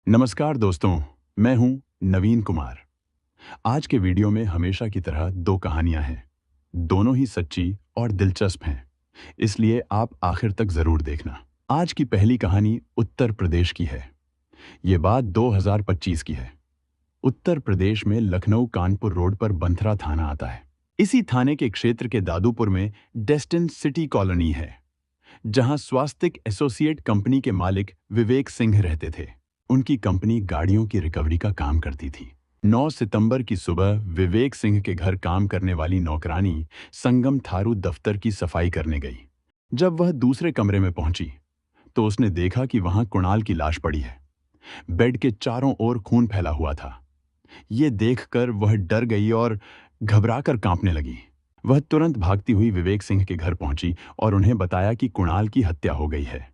नमस्कार दोस्तों, मैं हूं नवीन कुमार। आज के वीडियो में हमेशा की तरह दो कहानियां हैं। दोनों ही सच्ची और दिलचस्प हैं, इसलिए आप आखिर तक जरूर देखना। आज की पहली कहानी उत्तर प्रदेश की है। ये बात 2025 की है। उत्तर प्रदेश में लखनऊ कानपुर रोड पर बंथरा थाना आता है। इसी थाने के क्षेत्र के दादूपुर में डेस्टिन सिटी कॉलोनी है, जहां स्वास्तिक एसोसिएट कंपनी के मालिक विवेक सिंह रहते थे। उनकी कंपनी गाड़ियों की रिकवरी का काम करती थी। 9 सितंबर की सुबह विवेक सिंह के घर काम करने वाली नौकरानी संगम थारू दफ्तर की सफाई करने गई। जब वह दूसरे कमरे में पहुंची तो उसने देखा कि वहां कुणाल की लाश पड़ी है। बेड के चारों ओर खून फैला हुआ था। ये देखकर वह डर गई और घबराकर कांपने लगी। वह तुरंत भागती हुई विवेक सिंह के घर पहुंची और उन्हें बताया कि कुणाल की हत्या हो गई है।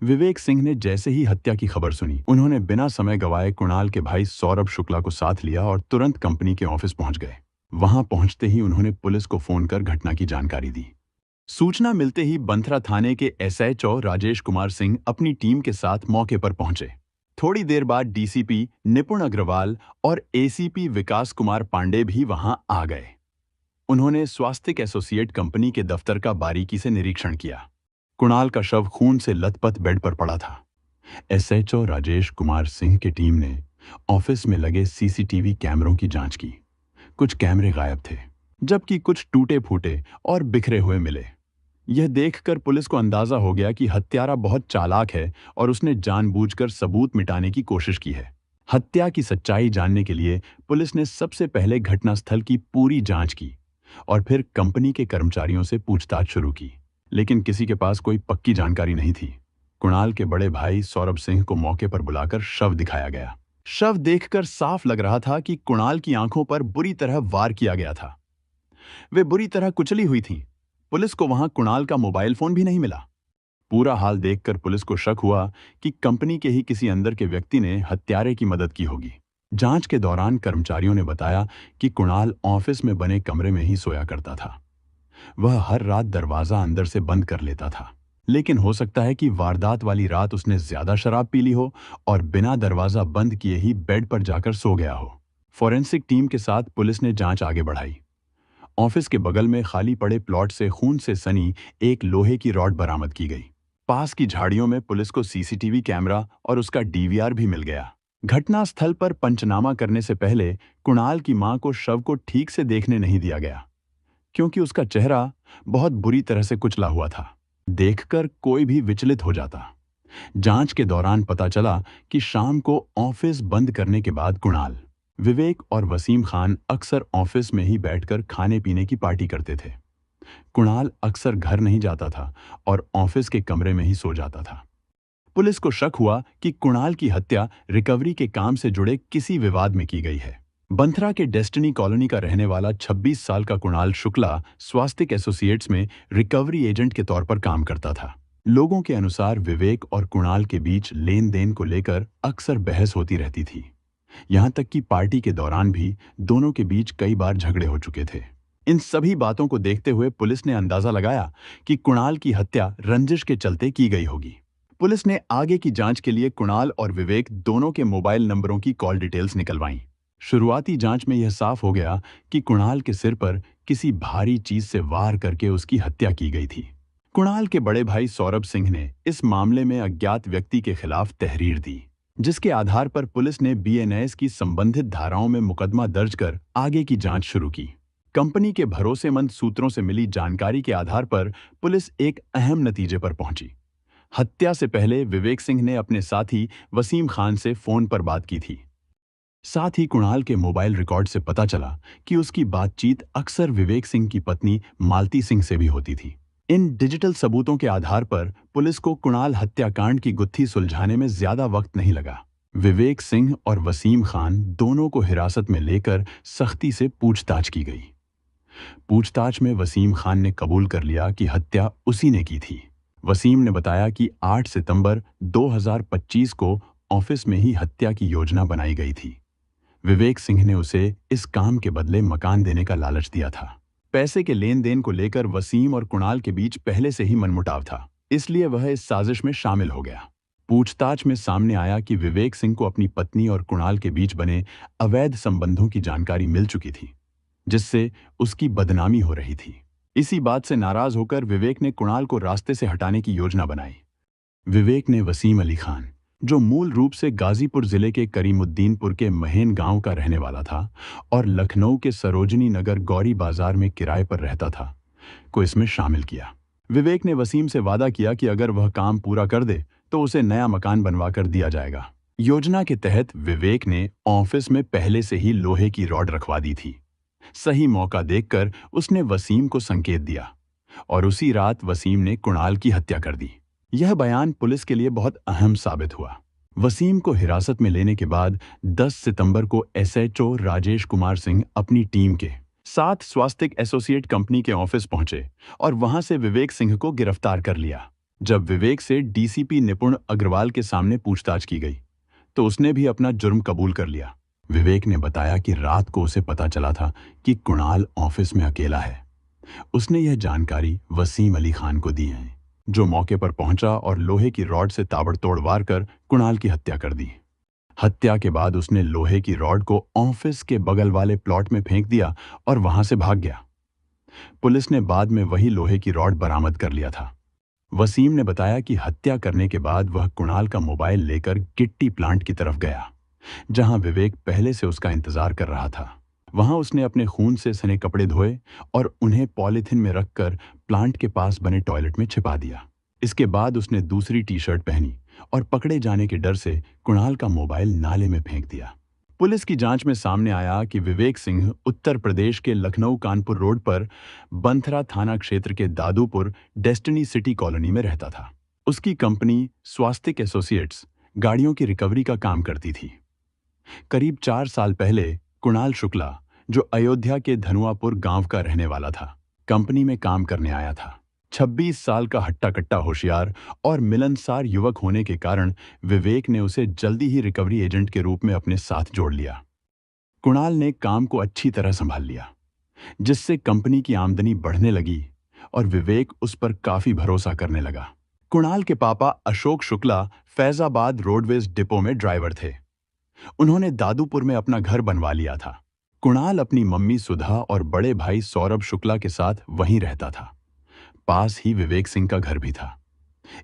विवेक सिंह ने जैसे ही हत्या की खबर सुनी, उन्होंने बिना समय गवाए कुणाल के भाई सौरभ शुक्ला को साथ लिया और तुरंत कंपनी के ऑफिस पहुंच गए। वहां पहुंचते ही उन्होंने पुलिस को फोन कर घटना की जानकारी दी। सूचना मिलते ही बंथरा थाने के एसएचओ राजेश कुमार सिंह अपनी टीम के साथ मौके पर पहुंचे। थोड़ी देर बाद डीसीपी निपुण अग्रवाल और एसीपी विकास कुमार पांडे भी वहां आ गए। उन्होंने स्वास्तिक एसोसिएट कंपनी के दफ्तर का बारीकी से निरीक्षण किया। कुणाल का शव खून से लथपथ बेड पर पड़ा था। एसएचओ राजेश कुमार सिंह की टीम ने ऑफिस में लगे सीसीटीवी कैमरों की जांच की। कुछ कैमरे गायब थे, जबकि कुछ टूटे फूटे और बिखरे हुए मिले। यह देखकर पुलिस को अंदाजा हो गया कि हत्यारा बहुत चालाक है और उसने जानबूझकर सबूत मिटाने की कोशिश की है। हत्या की सच्चाई जानने के लिए पुलिस ने सबसे पहले घटनास्थल की पूरी जांच की और फिर कंपनी के कर्मचारियों से पूछताछ शुरू की, लेकिन किसी के पास कोई पक्की जानकारी नहीं थी। कुणाल के बड़े भाई सौरभ सिंह को मौके पर बुलाकर शव दिखाया गया। शव देखकर साफ लग रहा था कि कुणाल की आंखों पर बुरी तरह वार किया गया था। वे बुरी तरह कुचली हुई थीं। पुलिस को वहां कुणाल का मोबाइल फोन भी नहीं मिला। पूरा हाल देखकर पुलिस को शक हुआ कि कंपनी के ही किसी अंदर के व्यक्ति ने हत्यारे की मदद की होगी। जांच के दौरान कर्मचारियों ने बताया कि कुणाल ऑफिस में बने कमरे में ही सोया करता था। वह हर रात दरवाजा अंदर से बंद कर लेता था, लेकिन हो सकता है कि वारदात वाली रात उसने ज्यादा शराब पी ली हो और बिना दरवाजा बंद किए ही बेड पर जाकर सो गया हो। फॉरेंसिक टीम के साथ पुलिस ने जांच आगे बढ़ाई। ऑफिस के बगल में खाली पड़े प्लॉट से खून से सनी एक लोहे की रॉड बरामद की गई। पास की झाड़ियों में पुलिस को सीसीटीवी कैमरा और उसका डीवीआर भी मिल गया। घटनास्थल पर पंचनामा करने से पहले कुणाल की मां को शव को ठीक से देखने नहीं दिया गया, क्योंकि उसका चेहरा बहुत बुरी तरह से कुचला हुआ था। देखकर कोई भी विचलित हो जाता। जांच के दौरान पता चला कि शाम को ऑफिस बंद करने के बाद कुणाल, विवेक और वसीम खान अक्सर ऑफिस में ही बैठकर खाने पीने की पार्टी करते थे। कुणाल अक्सर घर नहीं जाता था और ऑफिस के कमरे में ही सो जाता था। पुलिस को शक हुआ कि कुणाल की हत्या रिकवरी के काम से जुड़े किसी विवाद में की गई है। बंथरा के डेस्टिनी कॉलोनी का रहने वाला 26 साल का कुणाल शुक्ला स्वास्तिक एसोसिएट्स में रिकवरी एजेंट के तौर पर काम करता था। लोगों के अनुसार विवेक और कुणाल के बीच लेन देन को लेकर अक्सर बहस होती रहती थी। यहां तक कि पार्टी के दौरान भी दोनों के बीच कई बार झगड़े हो चुके थे। इन सभी बातों को देखते हुए पुलिस ने अंदाजा लगाया कि कुणाल की हत्या रंजिश के चलते की गई होगी। पुलिस ने आगे की जांच के लिए कुणाल और विवेक दोनों के मोबाइल नंबरों की कॉल डिटेल्स निकलवाईं। शुरुआती जांच में यह साफ हो गया कि कुणाल के सिर पर किसी भारी चीज से वार करके उसकी हत्या की गई थी। कुणाल के बड़े भाई सौरभ सिंह ने इस मामले में अज्ञात व्यक्ति के खिलाफ तहरीर दी, जिसके आधार पर पुलिस ने बीएनएस की संबंधित धाराओं में मुकदमा दर्ज कर आगे की जांच शुरू की। कंपनी के भरोसेमंद सूत्रों से मिली जानकारी के आधार पर पुलिस एक अहम नतीजे पर पहुंची। हत्या से पहले विवेक सिंह ने अपने साथी वसीम खान से फोन पर बात की थी। साथ ही कुणाल के मोबाइल रिकॉर्ड से पता चला कि उसकी बातचीत अक्सर विवेक सिंह की पत्नी मालती सिंह से भी होती थी। इन डिजिटल सबूतों के आधार पर पुलिस को कुणाल हत्याकांड की गुत्थी सुलझाने में ज्यादा वक्त नहीं लगा। विवेक सिंह और वसीम खान दोनों को हिरासत में लेकर सख्ती से पूछताछ की गई। पूछताछ में वसीम खान ने कबूल कर लिया कि हत्या उसी ने की थी। वसीम ने बताया कि 8 सितंबर 2025 को ऑफिस में ही हत्या की योजना बनाई गई थी। विवेक सिंह ने उसे इस काम के बदले मकान देने का लालच दिया था। पैसे के लेन देन को लेकर वसीम और कुणाल के बीच पहले से ही मनमुटाव था, इसलिए वह इस साजिश में शामिल हो गया। पूछताछ में सामने आया कि विवेक सिंह को अपनी पत्नी और कुणाल के बीच बने अवैध संबंधों की जानकारी मिल चुकी थी, जिससे उसकी बदनामी हो रही थी। इसी बात से नाराज होकर विवेक ने कुणाल को रास्ते से हटाने की योजना बनाई। विवेक ने वसीम अली खान, जो मूल रूप से गाजीपुर जिले के करीमुद्दीनपुर के महेन गांव का रहने वाला था और लखनऊ के सरोजनी नगर गौरी बाजार में किराए पर रहता था, को इसमें शामिल किया। विवेक ने वसीम से वादा किया कि अगर वह काम पूरा कर दे तो उसे नया मकान बनवा कर दिया जाएगा। योजना के तहत विवेक ने ऑफिस में पहले से ही लोहे की रॉड रखवा दी थी। सही मौका देखकर उसने वसीम को संकेत दिया और उसी रात वसीम ने कुणाल की हत्या कर दी। यह बयान पुलिस के लिए बहुत अहम साबित हुआ। वसीम को हिरासत में लेने के बाद 10 सितंबर को एसएचओ राजेश कुमार सिंह अपनी टीम के साथ स्वास्तिक एसोसिएट कंपनी के ऑफिस पहुंचे और वहां से विवेक सिंह को गिरफ्तार कर लिया। जब विवेक से डीसीपी निपुण अग्रवाल के सामने पूछताछ की गई तो उसने भी अपना जुर्म कबूल कर लिया। विवेक ने बताया कि रात को उसे पता चला था कि कुणाल ऑफिस में अकेला है। उसने यह जानकारी वसीम अली खान को दी है, जो मौके पर पहुंचा और लोहे की रॉड से ताबड़तोड़ वार कर कुणाल की हत्या कर दी। हत्या के बाद उसने लोहे की रॉड को ऑफिस के बगल वाले प्लॉट में फेंक दिया और वहां से भाग गया। पुलिस ने बाद में वही लोहे की रॉड बरामद कर लिया था। वसीम ने बताया कि हत्या करने के बाद वह कुणाल का मोबाइल लेकर गिट्टी प्लांट की तरफ गया, जहां विवेक पहले से उसका इंतजार कर रहा था। वहां उसने अपने खून से सने कपड़े धोए और उन्हें पॉलिथिन में रखकर प्लांट के पास बने टॉयलेट में छिपा दिया। इसके बाद उसने दूसरी टी-शर्ट पहनी और पकड़े जाने के डर से कुणाल का मोबाइल नाले में फेंक दिया। पुलिस की जांच में सामने आया कि विवेक सिंह उत्तर प्रदेश के लखनऊ कानपुर रोड पर बंथरा थाना क्षेत्र के दादूपुर डेस्टिनी सिटी कॉलोनी में रहता था। उसकी कंपनी स्वास्तिक एसोसिएट्स गाड़ियों की रिकवरी का काम करती थी। करीब 4 साल पहले कुणाल शुक्ला, जो अयोध्या के धनुआपुर गांव का रहने वाला था, कंपनी में काम करने आया था। 26 साल का हट्टा-कट्टा होशियार और मिलनसार युवक होने के कारण विवेक ने उसे जल्दी ही रिकवरी एजेंट के रूप में अपने साथ जोड़ लिया। कुणाल ने काम को अच्छी तरह संभाल लिया, जिससे कंपनी की आमदनी बढ़ने लगी और विवेक उस पर काफी भरोसा करने लगा। कुणाल के पापा अशोक शुक्ला फैजाबाद रोडवेज डिपो में ड्राइवर थे। उन्होंने दादूपुर में अपना घर बनवा लिया था। कुणाल अपनी मम्मी सुधा और बड़े भाई सौरभ शुक्ला के साथ वहीं रहता था। पास ही विवेक सिंह का घर भी था।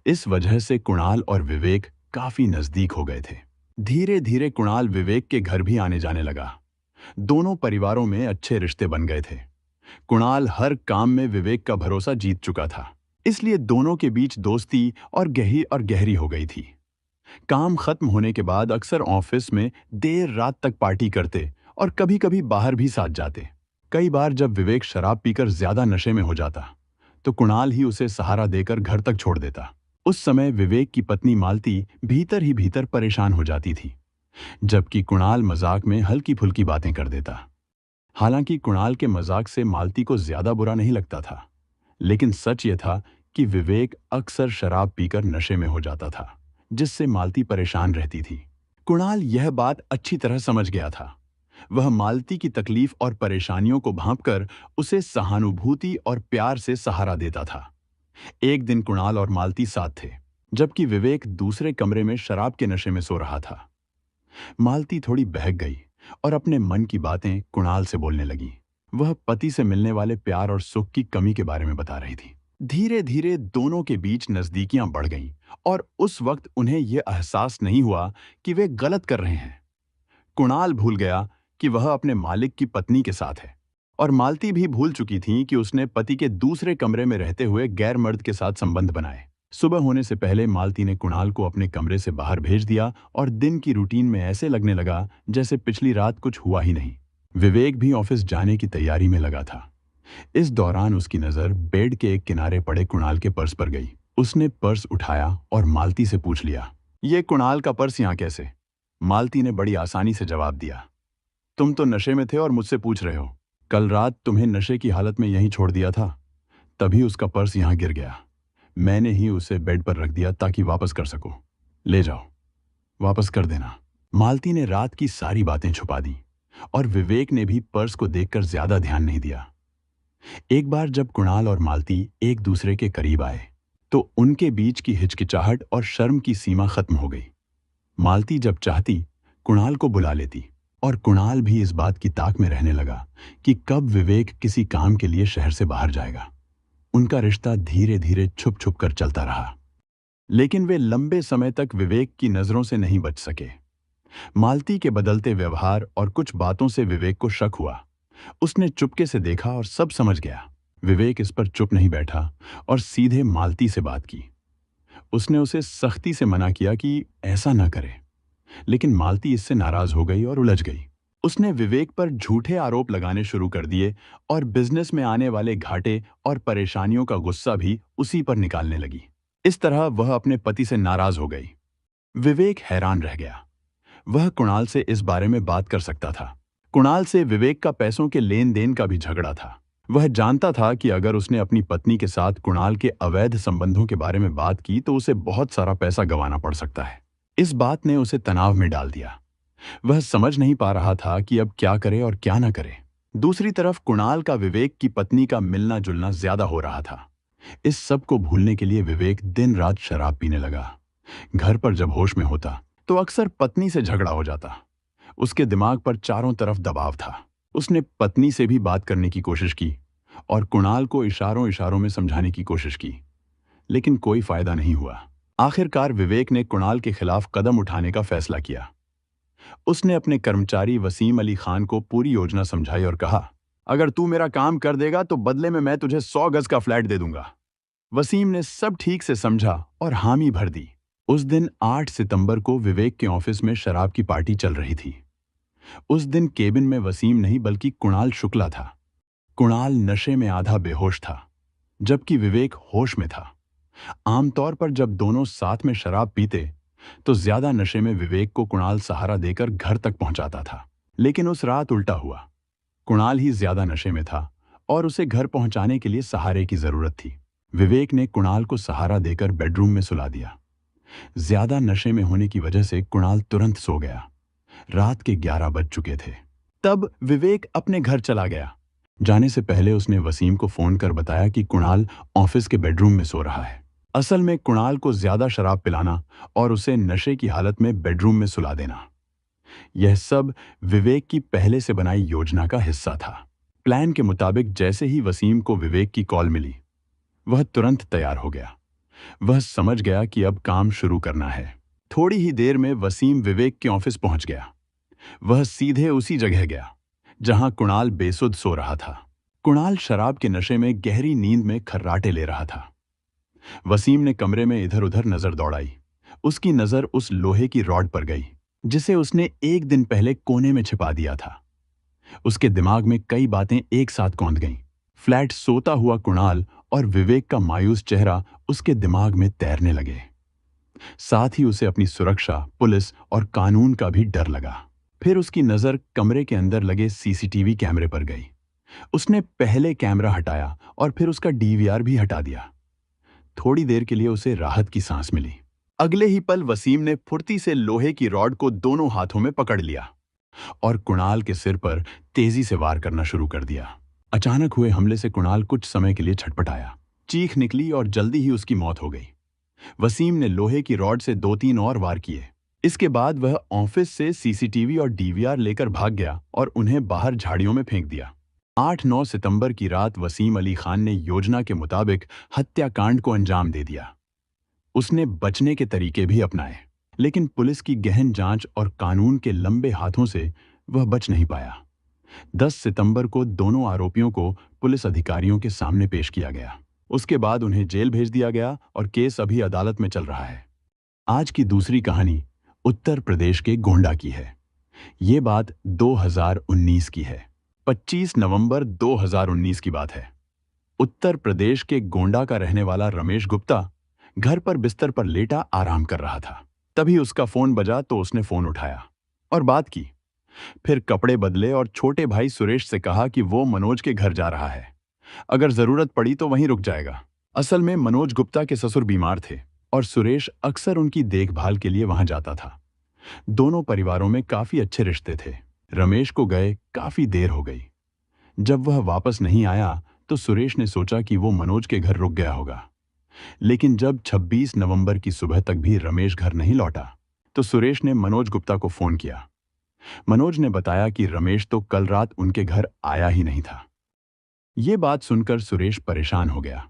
इस वजह से कुणाल और विवेक काफी नजदीक हो गए थे। धीरे धीरे कुणाल विवेक के घर भी आने जाने लगा। दोनों परिवारों में अच्छे रिश्ते बन गए थे। कुणाल हर काम में विवेक का भरोसा जीत चुका था, इसलिए दोनों के बीच दोस्ती और गहरी हो गई थी। काम खत्म होने के बाद अक्सर ऑफिस में देर रात तक पार्टी करते और कभी-कभी बाहर भी साथ जाते। कई बार जब विवेक शराब पीकर ज्यादा नशे में हो जाता तो कुणाल ही उसे सहारा देकर घर तक छोड़ देता। उस समय विवेक की पत्नी मालती भीतर ही भीतर परेशान हो जाती थी, जबकि कुणाल मजाक में हल्की-फुल्की बातें कर देता। हालांकि कुणाल के मजाक से मालती को ज्यादा बुरा नहीं लगता था, लेकिन सच यह था कि विवेक अक्सर शराब पीकर नशे में हो जाता था, जिससे मालती परेशान रहती थी। कुणाल यह बात अच्छी तरह समझ गया था। वह मालती की तकलीफ और परेशानियों को भांपकर उसे सहानुभूति और प्यार से सहारा देता था। एक दिन कुणाल और मालती साथ थे, जबकि विवेक दूसरे कमरे में शराब के नशे में सो रहा था। मालती थोड़ी बहक गई और अपने मन की बातें कुणाल से बोलने लगी। वह पति से मिलने वाले प्यार और सुख की कमी के बारे में बता रही थी। धीरे धीरे दोनों के बीच नजदीकियां बढ़ गईं और उस वक्त उन्हें यह एहसास नहीं हुआ कि वे गलत कर रहे हैं। कुणाल भूल गया कि वह अपने मालिक की पत्नी के साथ है और मालती भी भूल चुकी थी कि उसने पति के दूसरे कमरे में रहते हुए गैर मर्द के साथ संबंध बनाए। सुबह होने से पहले मालती ने कुणाल को अपने कमरे से बाहर भेज दिया और दिन की रूटीन में ऐसे लगने लगा जैसे पिछली रात कुछ हुआ ही नहीं। विवेक भी ऑफिस जाने की तैयारी में लगा था। इस दौरान उसकी नजर बेड के एक किनारे पड़े कुणाल के पर्स पर गई। उसने पर्स उठाया और मालती से पूछ लिया, "ये कुणाल का पर्स यहाँ कैसे?" मालती ने बड़ी आसानी से जवाब दिया, "तुम तो नशे में थे और मुझसे पूछ रहे हो। कल रात तुम्हें नशे की हालत में यहीं छोड़ दिया था, तभी उसका पर्स यहाँ गिर गया। मैंने ही उसे बेड पर रख दिया ताकि वापस कर सको। ले जाओ, वापस कर देना।" मालती ने रात की सारी बातें छुपा दी और विवेक ने भी पर्स को देखकर ज्यादा ध्यान नहीं दिया। एक बार जब कुणाल और मालती एक दूसरे के करीब आए तो उनके बीच की हिचकिचाहट और शर्म की सीमा खत्म हो गई। मालती जब चाहती कुणाल को बुला लेती और कुणाल भी इस बात की ताक में रहने लगा कि कब विवेक किसी काम के लिए शहर से बाहर जाएगा। उनका रिश्ता धीरे धीरे छुप छुप कर चलता रहा, लेकिन वे लंबे समय तक विवेक की नजरों से नहीं बच सके। मालती के बदलते व्यवहार और कुछ बातों से विवेक को शक हुआ। उसने चुपके से देखा और सब समझ गया। विवेक इस पर चुप नहीं बैठा और सीधे मालती से बात की। उसने उसे सख्ती से मना किया कि ऐसा न करे, लेकिन मालती इससे नाराज हो गई और उलझ गई। उसने विवेक पर झूठे आरोप लगाने शुरू कर दिए और बिजनेस में आने वाले घाटे और परेशानियों का गुस्सा भी उसी पर निकालने लगी। इस तरह वह अपने पति से नाराज हो गई। विवेक हैरान रह गया। वह कुणाल से इस बारे में बात कर सकता था। कुणाल से विवेक का पैसों के लेन देन का भी झगड़ा था। वह जानता था कि अगर उसने अपनी पत्नी के साथ कुणाल के अवैध संबंधों के बारे में बात की तो उसे बहुत सारा पैसा गंवाना पड़ सकता है। इस बात ने उसे तनाव में डाल दिया। वह समझ नहीं पा रहा था कि अब क्या करे और क्या न करे। दूसरी तरफ कुणाल का विवेक की पत्नी का मिलना जुलना ज्यादा हो रहा था। इस सब को भूलने के लिए विवेक दिन रात शराब पीने लगा। घर पर जब होश में होता तो अक्सर पत्नी से झगड़ा हो जाता। उसके दिमाग पर चारों तरफ दबाव था। उसने पत्नी से भी बात करने की कोशिश की और कुणाल को इशारों इशारों में समझाने की कोशिश की, लेकिन कोई फायदा नहीं हुआ। आखिरकार विवेक ने कुणाल के खिलाफ कदम उठाने का फैसला किया। उसने अपने कर्मचारी वसीम अली खान को पूरी योजना समझाई और कहा, अगर तू मेरा काम कर देगा तो बदले में मैं तुझे 100 गज का फ्लैट दे दूंगा। वसीम ने सब ठीक से समझा और हामी भर दी। उस दिन 8 सितंबर को विवेक के ऑफिस में शराब की पार्टी चल रही थी। उस दिन केबिन में वसीम नहीं बल्कि कुणाल शुक्ला था। कुणाल नशे में आधा बेहोश था, जबकि विवेक होश में था। आमतौर पर जब दोनों साथ में शराब पीते तो ज्यादा नशे में विवेक को कुणाल सहारा देकर घर तक पहुंचाता था, लेकिन उस रात उल्टा हुआ। कुणाल ही ज्यादा नशे में था और उसे घर पहुंचाने के लिए सहारे की जरूरत थी। विवेक ने कुणाल को सहारा देकर बेडरूम में सुला दिया। ज्यादा नशे में होने की वजह से कुणाल तुरंत सो गया। रात के 11 बज चुके थे। तब विवेक अपने घर चला गया। जाने से पहले उसने वसीम को फोन कर बताया कि कुणाल ऑफिस के बेडरूम में सो रहा है। असल में कुणाल को ज्यादा शराब पिलाना और उसे नशे की हालत में बेडरूम में सुला देना, यह सब विवेक की पहले से बनाई योजना का हिस्सा था। प्लान के मुताबिक जैसे ही वसीम को विवेक की कॉल मिली, वह तुरंत तैयार हो गया। वह समझ गया कि अब काम शुरू करना है। थोड़ी ही देर में वसीम विवेक के ऑफिस पहुंच गया। वह सीधे उसी जगह गया जहां कुणाल बेसुध सो रहा था। कुणाल शराब के नशे में गहरी नींद में खर्राटे ले रहा था। वसीम ने कमरे में इधर उधर नजर दौड़ाई। उसकी नजर उस लोहे की रॉड पर गई जिसे उसने एक दिन पहले कोने में छिपा दिया था। उसके दिमाग में कई बातें एक साथ कौंध गईं। फ्लैट, सोता हुआ कुणाल और विवेक का मायूस चेहरा उसके दिमाग में तैरने लगे। साथ ही उसे अपनी सुरक्षा, पुलिस और कानून का भी डर लगा। फिर उसकी नजर कमरे के अंदर लगे सीसीटीवी कैमरे पर गई। उसने पहले कैमरा हटाया और फिर उसका डीवीआर भी हटा दिया। थोड़ी देर के लिए उसे राहत की सांस मिली। अगले ही पल वसीम ने फुर्ती से लोहे की रॉड को दोनों हाथों में पकड़ लिया और कुणाल के सिर पर तेजी से वार करना शुरू कर दिया। अचानक हुए हमले से कुणाल कुछ समय के लिए छटपटाया। चीख निकली और जल्दी ही उसकी मौत हो गई। वसीम ने लोहे की रॉड से 2-3 और वार किए। इसके बाद वह ऑफिस से सीसीटीवी और डीवीआर लेकर भाग गया और उन्हें बाहर झाड़ियों में फेंक दिया। 8-9 सितंबर की रात वसीम अली खान ने योजना के मुताबिक हत्याकांड को अंजाम दे दिया। उसने बचने के तरीके भी अपनाए, लेकिन पुलिस की गहन जांच और कानून के लंबे हाथों से वह बच नहीं पाया। 10 सितंबर को दोनों आरोपियों को पुलिस अधिकारियों के सामने पेश किया गया। उसके बाद उन्हें जेल भेज दिया गया और केस अभी अदालत में चल रहा है। आज की दूसरी कहानी उत्तर प्रदेश के गोंडा की है। ये बात 2019 की है। 25 नवंबर 2019 की बात है। उत्तर प्रदेश के गोंडा का रहने वाला रमेश गुप्ता घर पर बिस्तर पर लेटा आराम कर रहा था। तभी उसका फोन बजा तो उसने फोन उठाया और बात की। फिर कपड़े बदले और छोटे भाई सुरेश से कहा कि वो मनोज के घर जा रहा है, अगर जरूरत पड़ी तो वहीं रुक जाएगा। असल में मनोज गुप्ता के ससुर बीमार थे और सुरेश अक्सर उनकी देखभाल के लिए वहां जाता था। दोनों परिवारों में काफी अच्छे रिश्ते थे। रमेश को गए काफी देर हो गई। जब वह वापस नहीं आया तो सुरेश ने सोचा कि वो मनोज के घर रुक गया होगा। लेकिन जब 26 नवंबर की सुबह तक भी रमेश घर नहीं लौटा, तो सुरेश ने मनोज गुप्ता को फोन किया। मनोज ने बताया कि रमेश तो कल रात उनके घर आया ही नहीं था। ये बात सुनकर सुरेश परेशान हो गया।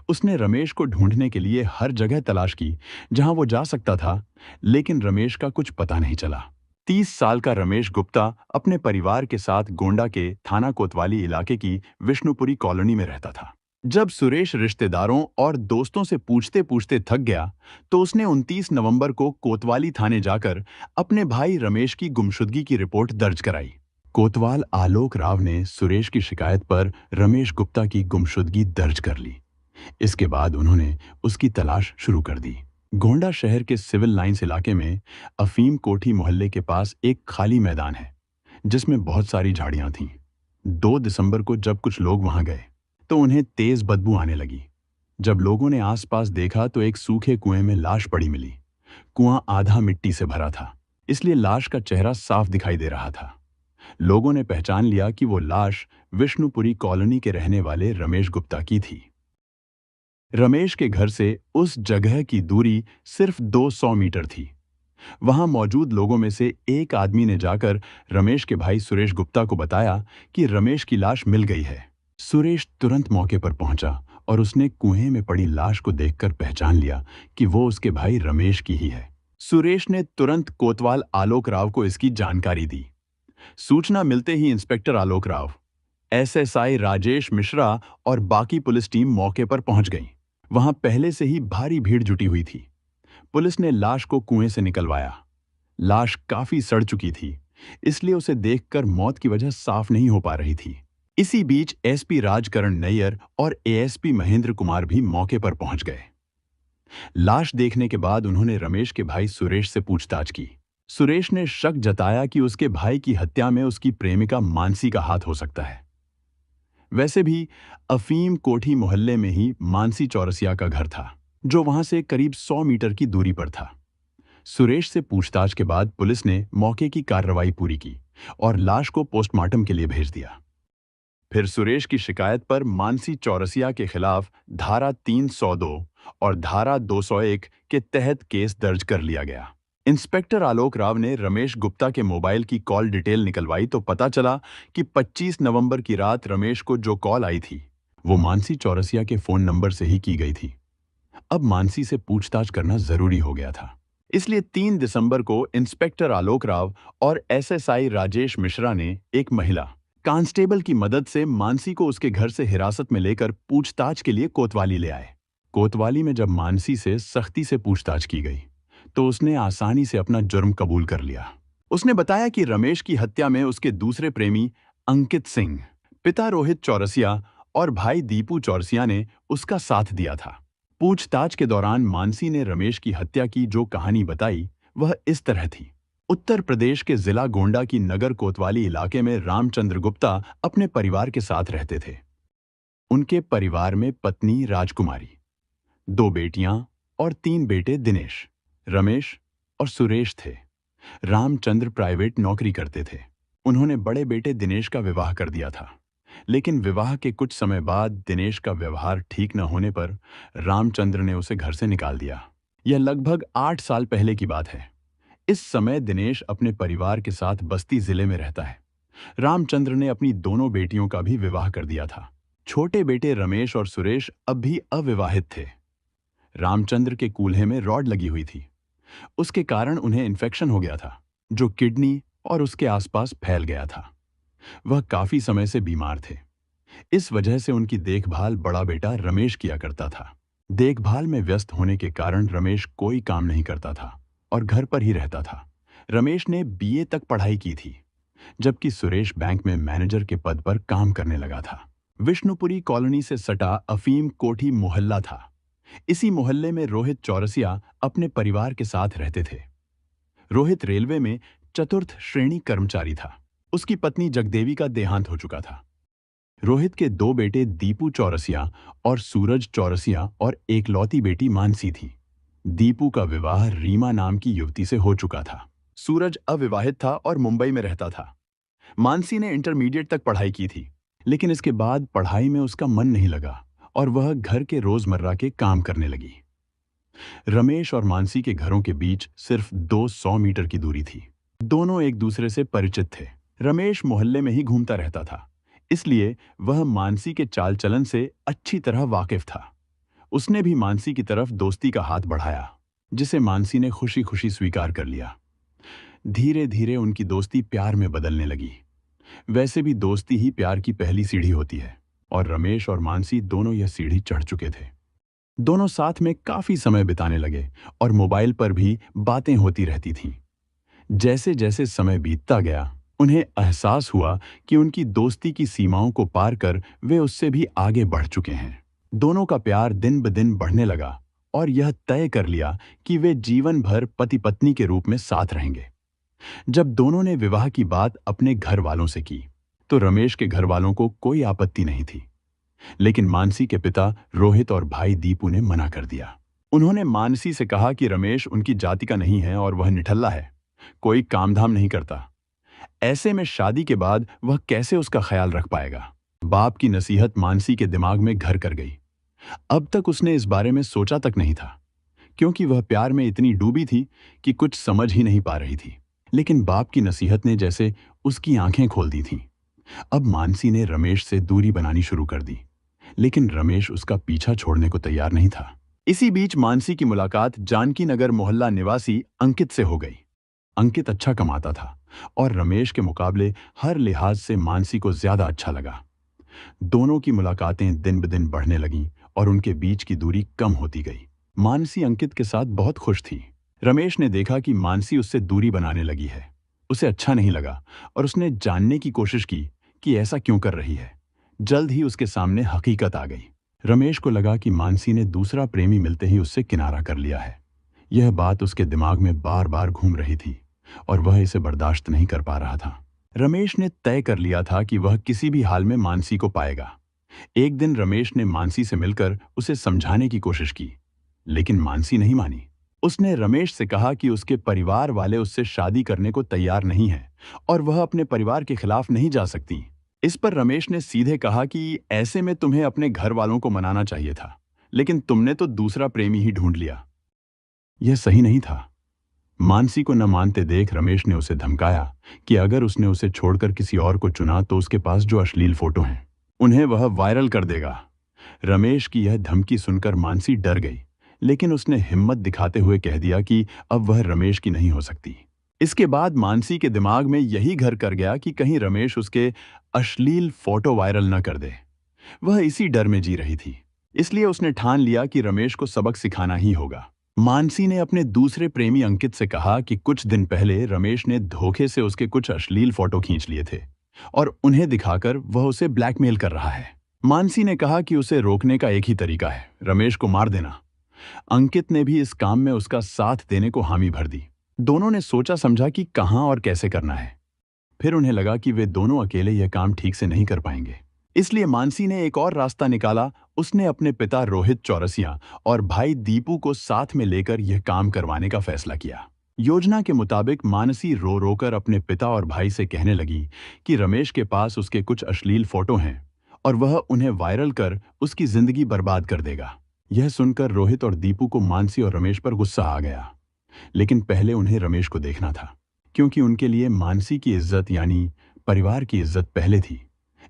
उसने रमेश को ढूंढने के लिए हर जगह तलाश की जहां वो जा सकता था, लेकिन रमेश का कुछ पता नहीं चला। 30 साल का रमेश गुप्ता अपने परिवार के साथ गोंडा के थाना कोतवाली इलाके की विष्णुपुरी कॉलोनी में रहता था। जब सुरेश रिश्तेदारों और दोस्तों से पूछते पूछते थक गया, तो उसने 29 नवंबर को कोतवाली थाने जाकर अपने भाई रमेश की गुमशुदगी की रिपोर्ट दर्ज कराई। कोतवाल आलोक राव ने सुरेश की शिकायत पर रमेश गुप्ता की गुमशुदगी दर्ज कर ली। इसके बाद उन्होंने उसकी तलाश शुरू कर दी। गोंडा शहर के सिविल लाइंस इलाके में अफीम कोठी मोहल्ले के पास एक खाली मैदान है, जिसमें बहुत सारी झाड़ियां थीं। 2 दिसंबर को जब कुछ लोग वहां गए, तो उन्हें तेज बदबू आने लगी। जब लोगों ने आसपास देखा तो एक सूखे कुएं में लाश पड़ी मिली। कुआं आधा मिट्टी से भरा था, इसलिए लाश का चेहरा साफ दिखाई दे रहा था। लोगों ने पहचान लिया कि वो लाश विष्णुपुरी कॉलोनी के रहने वाले रमेश गुप्ता की थी। रमेश के घर से उस जगह की दूरी सिर्फ 200 मीटर थी। वहां मौजूद लोगों में से एक आदमी ने जाकर रमेश के भाई सुरेश गुप्ता को बताया कि रमेश की लाश मिल गई है। सुरेश तुरंत मौके पर पहुंचा और उसने कुएं में पड़ी लाश को देखकर पहचान लिया कि वो उसके भाई रमेश की ही है। सुरेश ने तुरंत कोतवाल आलोक राव को इसकी जानकारी दी। सूचना मिलते ही इंस्पेक्टर आलोक राव, एसएसआई राजेश मिश्रा और बाकी पुलिस टीम मौके पर पहुंच गई। वहां पहले से ही भारी भीड़ जुटी हुई थी। पुलिस ने लाश को कुएं से निकलवाया। लाश काफी सड़ चुकी थी, इसलिए उसे देखकर मौत की वजह साफ नहीं हो पा रही थी। इसी बीच एसपी राजकरण नैयर और एएसपी महेंद्र कुमार भी मौके पर पहुंच गए। लाश देखने के बाद उन्होंने रमेश के भाई सुरेश से पूछताछ की। सुरेश ने शक जताया कि उसके भाई की हत्या में उसकी प्रेमिका मानसी का हाथ हो सकता है। वैसे भी अफीम कोठी मोहल्ले में ही मानसी चौरसिया का घर था, जो वहां से करीब 100 मीटर की दूरी पर था। सुरेश से पूछताछ के बाद पुलिस ने मौके की कार्रवाई पूरी की और लाश को पोस्टमार्टम के लिए भेज दिया। फिर सुरेश की शिकायत पर मानसी चौरसिया के खिलाफ धारा 302 और धारा 201 के तहत केस दर्ज कर लिया गया। इंस्पेक्टर आलोक राव ने रमेश गुप्ता के मोबाइल की कॉल डिटेल निकलवाई तो पता चला कि 25 नवंबर की रात रमेश को जो कॉल आई थी, वो मानसी चौरसिया के फोन नंबर से ही की गई थी। अब मानसी से पूछताछ करना जरूरी हो गया था, इसलिए 3 दिसंबर को इंस्पेक्टर आलोक राव और एसएसआई राजेश मिश्रा ने एक महिला कांस्टेबल की मदद से मानसी को उसके घर से हिरासत में लेकर पूछताछ के लिए कोतवाली ले आए। कोतवाली में जब मानसी से सख्ती से पूछताछ की गई, तो उसने आसानी से अपना जुर्म कबूल कर लिया। उसने बताया कि रमेश की हत्या में उसके दूसरे प्रेमी अंकित सिंह, पिता रोहित चौरसिया और भाई दीपू चौरसिया ने उसका साथ दिया था। पूछताछ के दौरान मानसी ने रमेश की हत्या की जो कहानी बताई, वह इस तरह थी। उत्तर प्रदेश के जिला गोंडा की नगर कोतवाली इलाके में रामचंद्र गुप्ता अपने परिवार के साथ रहते थे। उनके परिवार में पत्नी राजकुमारी, 2 बेटियां और 3 बेटे दिनेश, रमेश और सुरेश थे। रामचंद्र प्राइवेट नौकरी करते थे। उन्होंने बड़े बेटे दिनेश का विवाह कर दिया था, लेकिन विवाह के कुछ समय बाद दिनेश का व्यवहार ठीक न होने पर रामचंद्र ने उसे घर से निकाल दिया। यह लगभग 8 साल पहले की बात है। इस समय दिनेश अपने परिवार के साथ बस्ती जिले में रहता है। रामचंद्र ने अपनी दोनों बेटियों का भी विवाह कर दिया था। छोटे बेटे रमेश और सुरेश अब भी अविवाहित थे। रामचंद्र के कूल्हे में रॉड लगी हुई थी। उसके कारण उन्हें इन्फेक्शन हो गया था, जो किडनी और उसके आसपास फैल गया था। वह काफी समय से बीमार थे। इस वजह से उनकी देखभाल बड़ा बेटा रमेश किया करता था। देखभाल में व्यस्त होने के कारण रमेश कोई काम नहीं करता था और घर पर ही रहता था। रमेश ने बीए तक पढ़ाई की थी, जबकि सुरेश बैंक में मैनेजर के पद पर काम करने लगा था। विष्णुपुरी कॉलोनी से सटा अफीम कोठी मोहल्ला था। इसी मोहल्ले में रोहित चौरसिया अपने परिवार के साथ रहते थे। रोहित रेलवे में चतुर्थ श्रेणी कर्मचारी था। उसकी पत्नी जगदेवी का देहांत हो चुका था। रोहित के 2 बेटे दीपू चौरसिया और सूरज चौरसिया और एकलौती बेटी मानसी थी। दीपू का विवाह रीमा नाम की युवती से हो चुका था। सूरज अविवाहित था और मुंबई में रहता था। मानसी ने इंटरमीडिएट तक पढ़ाई की थी, लेकिन इसके बाद पढ़ाई में उसका मन नहीं लगा और वह घर के रोजमर्रा के काम करने लगी। रमेश और मानसी के घरों के बीच सिर्फ 200 मीटर की दूरी थी। दोनों एक दूसरे से परिचित थे। रमेश मोहल्ले में ही घूमता रहता था, इसलिए वह मानसी के चाल चलन से अच्छी तरह वाकिफ था। उसने भी मानसी की तरफ दोस्ती का हाथ बढ़ाया, जिसे मानसी ने खुशी खुशी स्वीकार कर लिया। धीरे धीरे उनकी दोस्ती प्यार में बदलने लगी। वैसे भी दोस्ती ही प्यार की पहली सीढ़ी होती है, और रमेश और मानसी दोनों यह सीढ़ी चढ़ चुके थे। दोनों साथ में काफी समय बिताने लगे और मोबाइल पर भी बातें होती रहती थीं। जैसे जैसे समय बीतता गया, उन्हें एहसास हुआ कि उनकी दोस्ती की सीमाओं को पार कर वे उससे भी आगे बढ़ चुके हैं। दोनों का प्यार दिन ब दिन बढ़ने लगा और यह तय कर लिया कि वे जीवन भर पति पत्नी के रूप में साथ रहेंगे। जब दोनों ने विवाह की बात अपने घर वालों से की, तो रमेश के घर वालों को कोई आपत्ति नहीं थी, लेकिन मानसी के पिता रोहित और भाई दीपू ने मना कर दिया। उन्होंने मानसी से कहा कि रमेश उनकी जाति का नहीं है और वह निठल्ला है, कोई कामधाम नहीं करता। ऐसे में शादी के बाद वह कैसे उसका ख्याल रख पाएगा। बाप की नसीहत मानसी के दिमाग में घर कर गई। अब तक उसने इस बारे में सोचा तक नहीं था, क्योंकि वह प्यार में इतनी डूबी थी कि कुछ समझ ही नहीं पा रही थी। लेकिन बाप की नसीहत ने जैसे उसकी आंखें खोल दी थीं। अब मानसी ने रमेश से दूरी बनानी शुरू कर दी, लेकिन रमेश उसका पीछा छोड़ने को तैयार नहीं था। इसी बीच मानसी की मुलाकात जानकी नगर मोहल्ला निवासी अंकित से हो गई। अंकित अच्छा कमाता था और रमेश के मुकाबले हर लिहाज से मानसी को ज्यादा अच्छा लगा। दोनों की मुलाकातें दिन ब दिन बढ़ने लगीं और उनके बीच की दूरी कम होती गई। मानसी अंकित के साथ बहुत खुश थी। रमेश ने देखा कि मानसी उससे दूरी बनाने लगी है। उसे अच्छा नहीं लगा और उसने जानने की कोशिश की कि ऐसा क्यों कर रही है। जल्द ही उसके सामने हकीकत आ गई। रमेश को लगा कि मानसी ने दूसरा प्रेमी मिलते ही उससे किनारा कर लिया है। यह बात उसके दिमाग में बार बार घूम रही थी और वह इसे बर्दाश्त नहीं कर पा रहा था। रमेश ने तय कर लिया था कि वह किसी भी हाल में मानसी को पाएगा। एक दिन रमेश ने मानसी से मिलकर उसे समझाने की कोशिश की, लेकिन मानसी नहीं मानी। उसने रमेश से कहा कि उसके परिवार वाले उससे शादी करने को तैयार नहीं हैं और वह अपने परिवार के खिलाफ नहीं जा सकती। इस पर रमेश ने सीधे कहा कि ऐसे में तुम्हें अपने घर वालों को मनाना चाहिए था, लेकिन तुमने तो दूसरा प्रेमी ही ढूंढ लिया। यह सही नहीं था। मानसी को न मानते देख रमेश ने उसे धमकाया कि अगर उसने उसे छोड़कर किसी और को चुना तो उसके पास जो अश्लील फोटो हैं, उन्हें वह वायरल कर देगा। रमेश की यह धमकी सुनकर मानसी डर गई, लेकिन उसने हिम्मत दिखाते हुए कह दिया कि अब वह रमेश की नहीं हो सकती। इसके बाद मानसी के दिमाग में यही घर कर गया कि कहीं रमेश उसके अश्लील फोटो वायरल न कर दे। वह इसी डर में जी रही थी, इसलिए उसने ठान लिया कि रमेश को सबक सिखाना ही होगा। मानसी ने अपने दूसरे प्रेमी अंकित से कहा कि कुछ दिन पहले रमेश ने धोखे से उसके कुछ अश्लील फोटो खींच लिए थे और उन्हें दिखाकर वह उसे ब्लैकमेल कर रहा है। मानसी ने कहा कि उसे रोकने का एक ही तरीका है, रमेश को मार देना। अंकित ने भी इस काम में उसका साथ देने को हामी भर दी। दोनों ने सोचा समझा कि कहां और कैसे करना है। फिर उन्हें लगा कि वे दोनों अकेले यह काम ठीक से नहीं कर पाएंगे, इसलिए मानसी ने एक और रास्ता निकाला। उसने अपने पिता रोहित चौरसिया और भाई दीपू को साथ में लेकर यह काम करवाने का फैसला किया। योजना के मुताबिक मानसी रो रोकर अपने पिता और भाई से कहने लगी कि रमेश के पास उसके कुछ अश्लील फोटो हैं और वह उन्हें वायरल कर उसकी जिंदगी बर्बाद कर देगा। यह सुनकर रोहित और दीपू को मानसी और रमेश पर गुस्सा आ गया, लेकिन पहले उन्हें रमेश को देखना था, क्योंकि उनके लिए मानसी की इज्जत यानी परिवार की इज्जत पहले थी।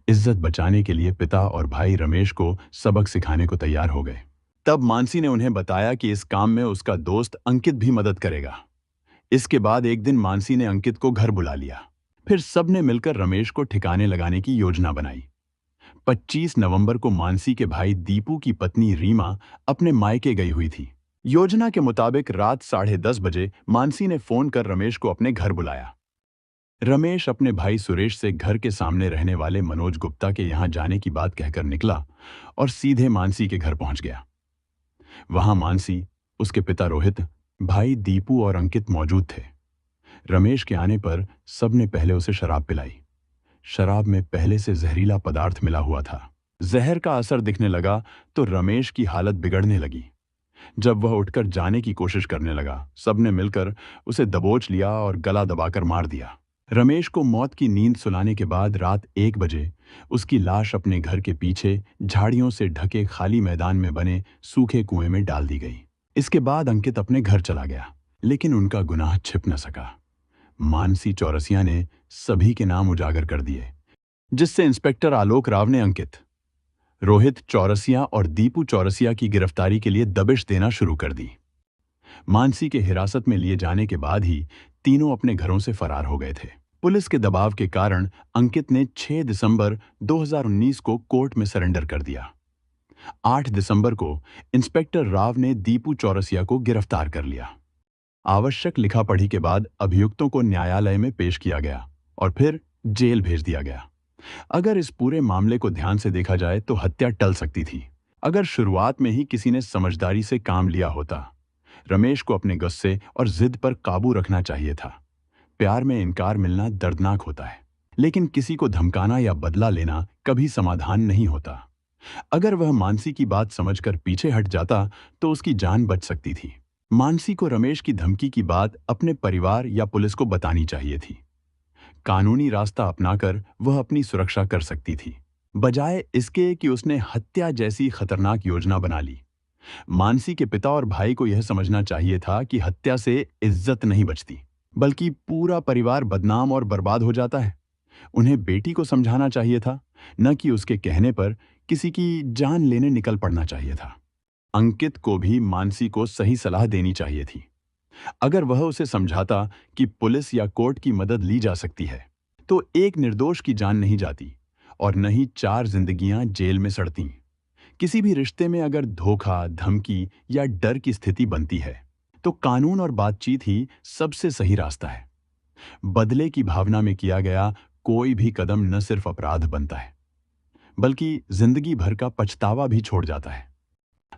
इज्जत बचाने के लिए पिता और भाई रमेश को सबक सिखाने को तैयार हो गए। तब मानसी ने उन्हें बताया कि इस काम में उसका दोस्त अंकित भी मदद करेगा। इसके बाद एक दिन मानसी ने अंकित को घर बुला लिया। फिर सबने मिलकर रमेश को ठिकाने लगाने की योजना बनाई। 25 नवंबर को मानसी के भाई दीपू की पत्नी रीमा अपने मायके गई हुई थी। योजना के मुताबिक रात 10:30 बजे मानसी ने फोन कर रमेश को अपने घर बुलाया। रमेश अपने भाई सुरेश से घर के सामने रहने वाले मनोज गुप्ता के यहां जाने की बात कहकर निकला और सीधे मानसी के घर पहुंच गया। वहां मानसी, उसके पिता रोहित, भाई दीपू और अंकित मौजूद थे। रमेश के आने पर सबने पहले उसे शराब पिलाई। शराब में पहले से जहरीला पदार्थ मिला हुआ था। जहर का असर दिखने लगा तो रमेश की हालत बिगड़ने लगी। जब वह उठकर जाने की कोशिश करने लगा, सबने मिलकर उसे दबोच लिया और गला दबाकर मार दिया। रमेश को मौत की नींद सुलाने के बाद रात 1 बजे उसकी लाश अपने घर के पीछे झाड़ियों से ढके खाली मैदान में बने सूखे कुएं में डाल दी गई। इसके बाद अंकित अपने घर चला गया, लेकिन उनका गुनाह छिप न सका। मानसी चौरसिया ने सभी के नाम उजागर कर दिए, जिससे इंस्पेक्टर आलोक राव ने अंकित, रोहित चौरसिया और दीपू चौरसिया की गिरफ्तारी के लिए दबिश देना शुरू कर दी। मानसी के हिरासत में लिए जाने के बाद ही तीनों अपने घरों से फरार हो गए थे। पुलिस के दबाव के कारण अंकित ने 6 दिसंबर 2019 को कोर्ट में सरेंडर कर दिया। 8 दिसंबर को इंस्पेक्टर राव ने दीपू चौरसिया को गिरफ्तार कर लिया। आवश्यक लिखापढ़ी के बाद अभियुक्तों को न्यायालय में पेश किया गया और फिर जेल भेज दिया गया। अगर इस पूरे मामले को ध्यान से देखा जाए तो हत्या टल सकती थी। अगर शुरुआत में ही किसी ने समझदारी से काम लिया होता। रमेश को अपने गुस्से और जिद पर काबू रखना चाहिए था। प्यार में इनकार मिलना दर्दनाक होता है, लेकिन किसी को धमकाना या बदला लेना कभी समाधान नहीं होता। अगर वह मानसी की बात समझकर पीछे हट जाता तो उसकी जान बच सकती थी। मानसी को रमेश की धमकी की बात अपने परिवार या पुलिस को बतानी चाहिए थी। कानूनी रास्ता अपनाकर वह अपनी सुरक्षा कर सकती थी, बजाय इसके कि उसने हत्या जैसी खतरनाक योजना बना ली। मानसी के पिता और भाई को यह समझना चाहिए था कि हत्या से इज्जत नहीं बचती, बल्कि पूरा परिवार बदनाम और बर्बाद हो जाता है। उन्हें बेटी को समझाना चाहिए था, न कि उसके कहने पर किसी की जान लेने निकल पड़ना चाहिए था। अंकित को भी मानसी को सही सलाह देनी चाहिए थी। अगर वह उसे समझाता कि पुलिस या कोर्ट की मदद ली जा सकती है, तो एक निर्दोष की जान नहीं जाती और न ही 4 जिंदगियां जेल में सड़ती। किसी भी रिश्ते में अगर धोखा, धमकी या डर की स्थिति बनती है, तो कानून और बातचीत ही सबसे सही रास्ता है। बदले की भावना में किया गया कोई भी कदम न सिर्फ अपराध बनता है, बल्कि जिंदगी भर का पछतावा भी छोड़ जाता है।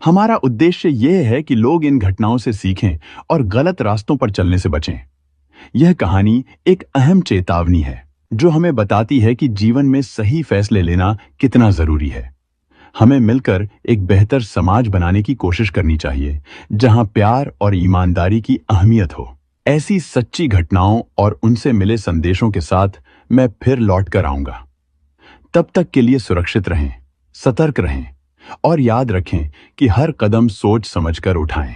हमारा उद्देश्य यह है कि लोग इन घटनाओं से सीखें और गलत रास्तों पर चलने से बचें। यह कहानी एक अहम चेतावनी है, जो हमें बताती है कि जीवन में सही फैसले लेना कितना जरूरी है। हमें मिलकर एक बेहतर समाज बनाने की कोशिश करनी चाहिए, जहां प्यार और ईमानदारी की अहमियत हो। ऐसी सच्ची घटनाओं और उनसे मिले संदेशों के साथ मैं फिर लौट कर आऊंगा। तब तक के लिए सुरक्षित रहें, सतर्क रहें और याद रखें कि हर कदम सोच समझकर उठाएं।